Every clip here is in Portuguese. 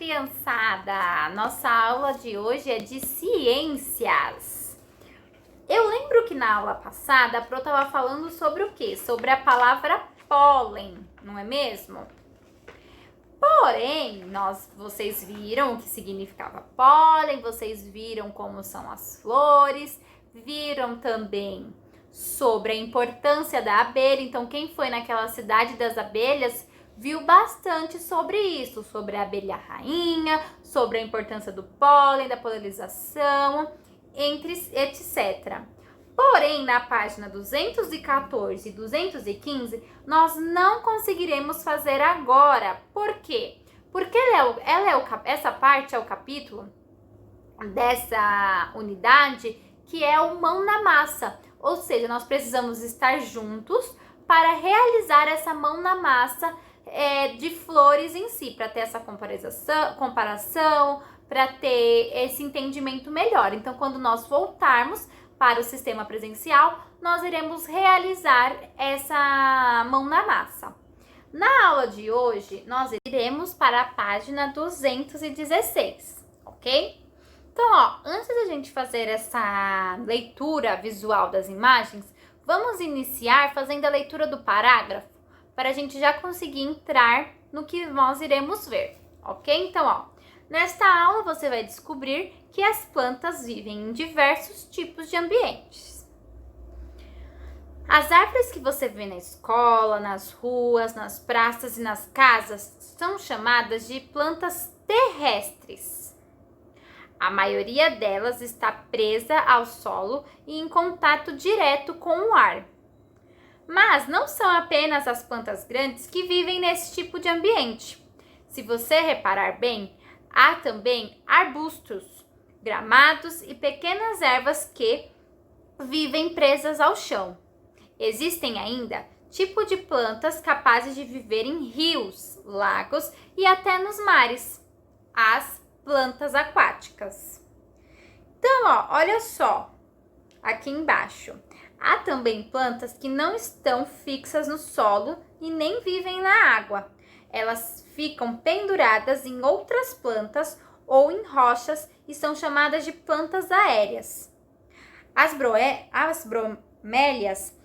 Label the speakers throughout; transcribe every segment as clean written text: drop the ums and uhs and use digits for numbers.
Speaker 1: criançada! Nossa aula de hoje é de ciências. Eu lembro que na aula passada a Pro estava falando sobre o quê? Sobre a palavra pólen, não é mesmo? Porém, vocês viram o que significava pólen, vocês viram como são as flores, viram também sobre a importância da abelha. Então, quem foi naquela cidade das abelhas viu bastante sobre isso, sobre a abelha rainha, sobre a importância do pólen, da polinização, etc. Porém, na página 214 e 215, nós não conseguiremos fazer agora. Por quê? Porque essa parte é o capítulo dessa unidade que é o mão na massa. Ou seja, nós precisamos estar juntos para realizar essa mão na massa de flores em si, para ter essa comparação, para ter esse entendimento melhor. Então, quando nós voltarmos para o sistema presencial, nós iremos realizar essa mão na massa. Na aula de hoje, nós iremos para a página 216, ok? Então, antes da gente fazer essa leitura visual das imagens, vamos iniciar fazendo a leitura do parágrafo, para a gente já conseguir entrar no que nós iremos ver, ok? Então, nesta aula você vai descobrir que as plantas vivem em diversos tipos de ambientes. As árvores que você vê na escola, nas ruas, nas praças e nas casas são chamadas de plantas terrestres. A maioria delas está presa ao solo e em contato direto com o ar. Mas não são apenas as plantas grandes que vivem nesse tipo de ambiente. Se você reparar bem, há também arbustos, gramados e pequenas ervas que vivem presas ao chão. Existem ainda tipos de plantas capazes de viver em rios, lagos e até nos mares, as plantas aquáticas. Então, olha só, aqui embaixo. Há também plantas que não estão fixas no solo e nem vivem na água. Elas ficam penduradas em outras plantas ou em rochas e são chamadas de plantas aéreas. As bromélias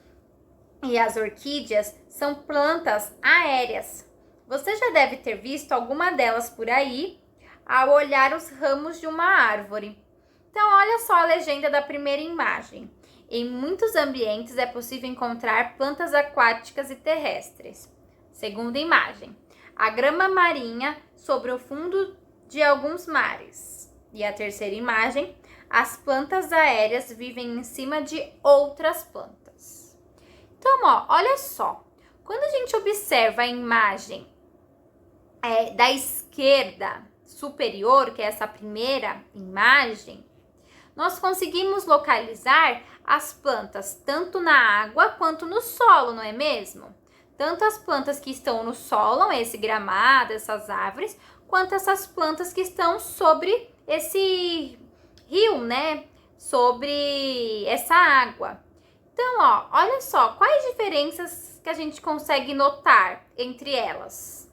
Speaker 1: e as orquídeas são plantas aéreas. Você já deve ter visto alguma delas por aí ao olhar os ramos de uma árvore. Então, olha só a legenda da primeira imagem. Em muitos ambientes é possível encontrar plantas aquáticas e terrestres. Segunda imagem, a grama marinha sobre o fundo de alguns mares. E a terceira imagem, as plantas aéreas vivem em cima de outras plantas. Então, olha só, quando a gente observa a imagem da esquerda superior, que é essa primeira imagem, nós conseguimos localizar as plantas tanto na água quanto no solo, não é mesmo? Tanto as plantas que estão no solo, esse gramado, essas árvores, quanto essas plantas que estão sobre esse rio, né? Sobre essa água. Então, olha só, quais diferenças que a gente consegue notar entre elas?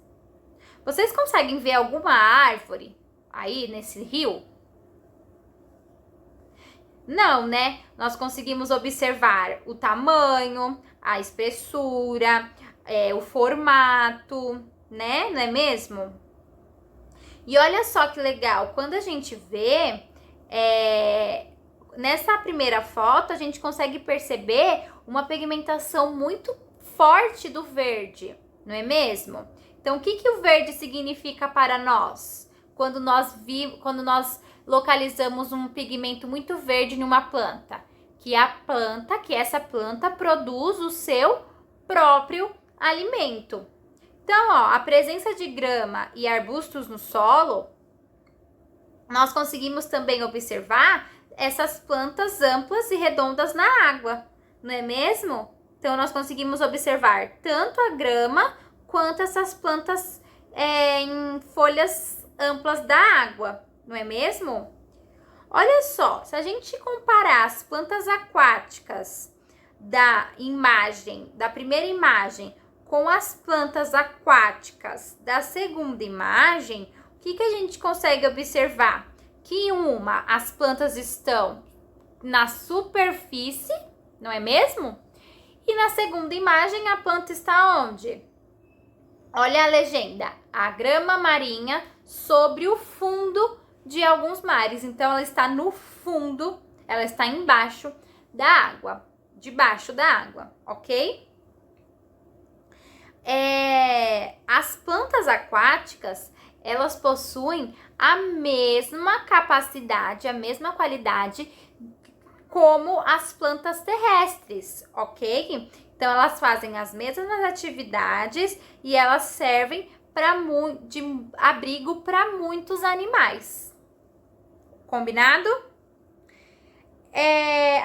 Speaker 1: Vocês conseguem ver alguma árvore aí nesse rio? Não, né? Nós conseguimos observar o tamanho, a espessura, o formato, né? Não é mesmo? E olha só que legal, quando a gente vê, nessa primeira foto, a gente consegue perceber uma pigmentação muito forte do verde, não é mesmo? Então, o que o verde significa para nós? Quando nós localizamos um pigmento muito verde em uma planta, que essa planta produz o seu próprio alimento. Então, a presença de grama e arbustos no solo, nós conseguimos também observar essas plantas amplas e redondas na água, não é mesmo? Então, nós conseguimos observar tanto a grama quanto essas plantas em folhas amplas da água, não é mesmo? Olha só, se a gente comparar as plantas aquáticas da primeira imagem com as plantas aquáticas da segunda imagem, o que a gente consegue observar? Que as plantas estão na superfície, não é mesmo? E na segunda imagem, a planta está onde? Olha a legenda, a grama marinha sobre o fundo de alguns mares. Então, ela está no fundo, ela está embaixo da água, debaixo da água, ok? As plantas aquáticas, elas possuem a mesma capacidade, a mesma qualidade como as plantas terrestres, ok? Então, elas fazem as mesmas atividades e elas servem de abrigo para muitos animais. Combinado?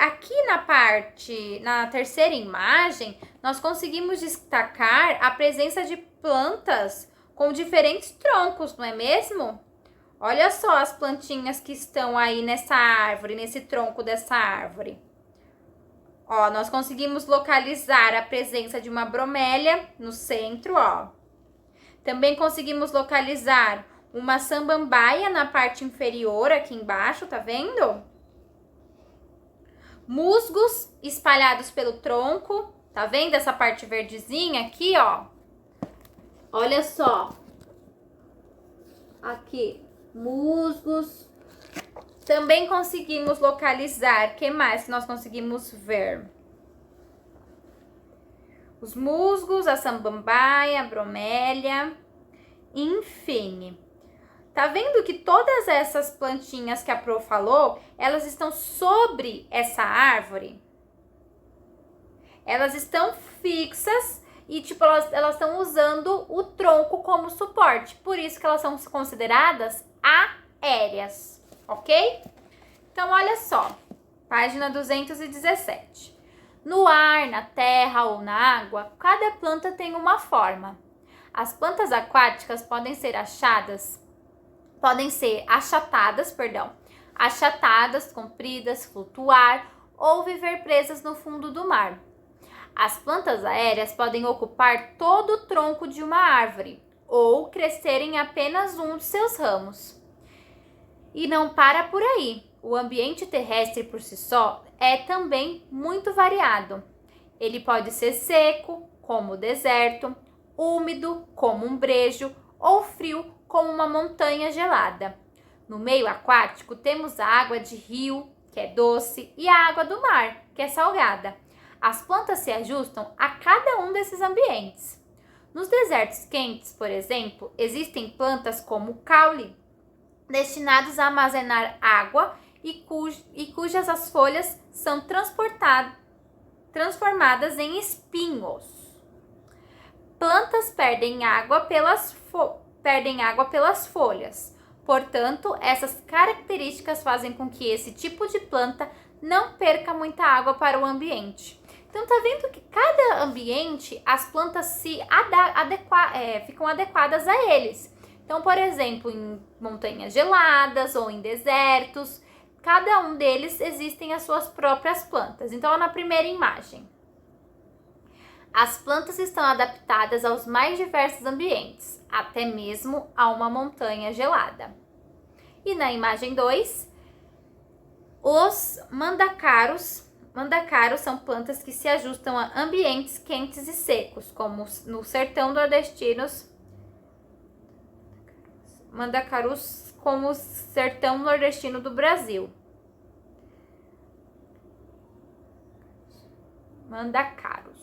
Speaker 1: Aqui na terceira imagem, nós conseguimos destacar a presença de plantas com diferentes troncos, não é mesmo? Olha só as plantinhas que estão aí nessa árvore, nesse tronco dessa árvore. Ó, nós conseguimos localizar a presença de uma bromélia no centro, ó. Também conseguimos localizar uma samambaia na parte inferior, aqui embaixo, tá vendo? Musgos espalhados pelo tronco, tá vendo essa parte verdezinha aqui, ó? Olha só. Aqui, musgos. Também conseguimos localizar, o que mais que nós conseguimos ver? Os musgos, a samambaia, a bromélia, enfim. Tá vendo que todas essas plantinhas que a Pro falou, elas estão sobre essa árvore? Elas estão fixas e, tipo, elas estão usando o tronco como suporte. Por isso que elas são consideradas aéreas, ok? Então, olha só, página 217. No ar, na terra ou na água, cada planta tem uma forma. As plantas aquáticas podem ser achatadas, compridas, flutuar ou viver presas no fundo do mar. As plantas aéreas podem ocupar todo o tronco de uma árvore ou crescer em apenas um de seus ramos. E não para por aí. O ambiente terrestre por si só é também muito variado. Ele pode ser seco, como o deserto, úmido, como um brejo, ou frio, como uma montanha gelada. No meio aquático, temos a água de rio, que é doce, e a água do mar, que é salgada. As plantas se ajustam a cada um desses ambientes. Nos desertos quentes, por exemplo, existem plantas como o caule, destinados a armazenar água e cujas as folhas são transformadas em espinhos. Plantas perdem água pelas folhas. Portanto, essas características fazem com que esse tipo de planta não perca muita água para o ambiente. Então, tá vendo que cada ambiente, as plantas ficam adequadas a eles. Então, por exemplo, em montanhas geladas ou em desertos, cada um deles existem as suas próprias plantas. Então, na primeira imagem, as plantas estão adaptadas aos mais diversos ambientes, até mesmo a uma montanha gelada. E na imagem 2, os mandacaros são plantas que se ajustam a ambientes quentes e secos, como no sertão nordestino. Mandacarus como o sertão nordestino do Brasil. Mandacaros.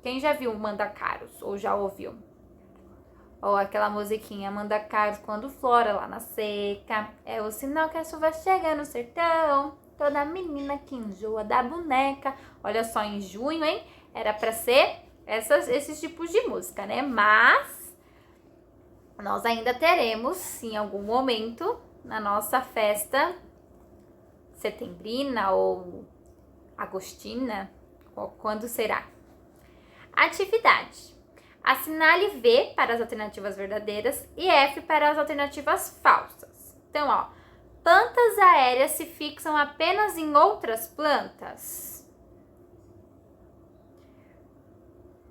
Speaker 1: Quem já viu Mandacaros ou já ouviu? Ou aquela musiquinha Mandacaros quando flora lá na seca. É o sinal que a chuva chega no sertão. Toda menina que enjoa da boneca. Olha só, em junho, hein? Era pra ser esses tipos de música, né? Mas nós ainda teremos, em algum momento, na nossa festa setembrina ou agostina, quando será? Atividade. Assinale V para as alternativas verdadeiras e F para as alternativas falsas. Então, ó, plantas aéreas se fixam apenas em outras plantas.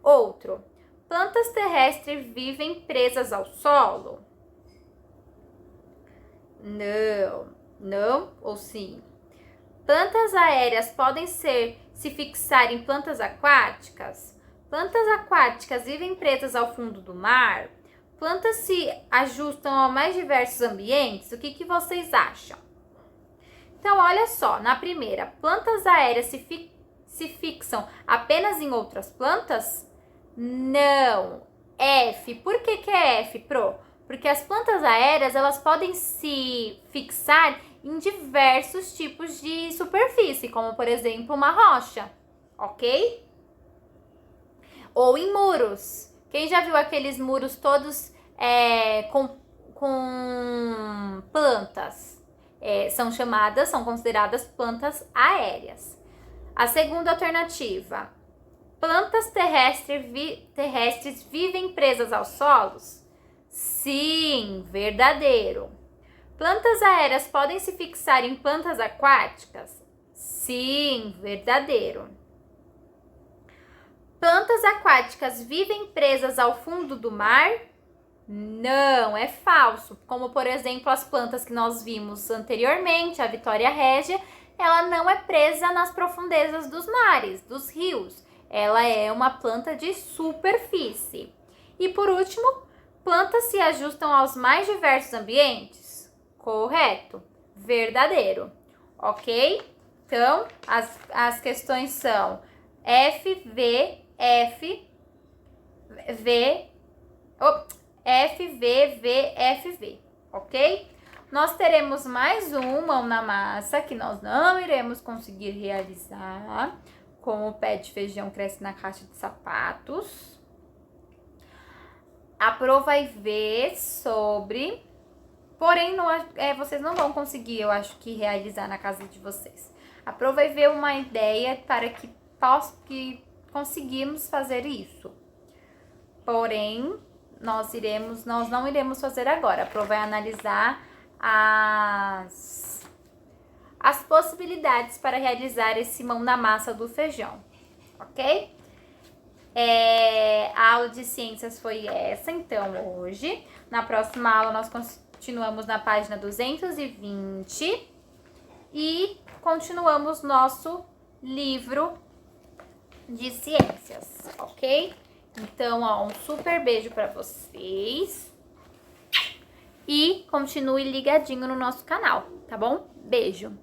Speaker 1: Outro. Plantas terrestres vivem presas ao solo. Não. Não ou sim? Plantas aéreas podem se fixar em plantas aquáticas? Plantas aquáticas vivem presas ao fundo do mar? Plantas se ajustam a mais diversos ambientes? O que vocês acham? Então, olha só, na primeira, plantas aéreas se fixam apenas em outras plantas? Não. F. Por que é F, Pro? Porque as plantas aéreas, elas podem se fixar em diversos tipos de superfície, como, por exemplo, uma rocha, ok? Ou em muros. Quem já viu aqueles muros todos com plantas? São consideradas plantas aéreas. A segunda alternativa, plantas terrestres vivem presas aos solos? Sim, verdadeiro. Plantas aéreas podem se fixar em plantas aquáticas? Sim, verdadeiro. Plantas aquáticas vivem presas ao fundo do mar? Não, é falso. Como, por exemplo, as plantas que nós vimos anteriormente, a Vitória Régia, ela não é presa nas profundezas dos mares, dos rios. Ela é uma planta de superfície. E por último, plantas se ajustam aos mais diversos ambientes? Correto, verdadeiro, ok? Então, as questões são F, V, F, V, F, V, ok? Nós teremos mais uma mão na massa que nós não iremos conseguir realizar, como o pé de feijão cresce na caixa de sapatos. A Pro vai ver sobre... Porém, vocês não vão conseguir, eu acho que, realizar na casa de vocês. A Pro vai ver uma ideia para que conseguimos fazer isso. Porém, nós não iremos fazer agora. A Pro vai analisar as possibilidades para realizar esse mão na massa do feijão, ok? A aula de ciências foi essa, então, hoje. Na próxima aula, nós continuamos na página 220 e continuamos nosso livro de ciências, ok? Então, um super beijo para vocês e continue ligadinho no nosso canal, tá bom? Beijo!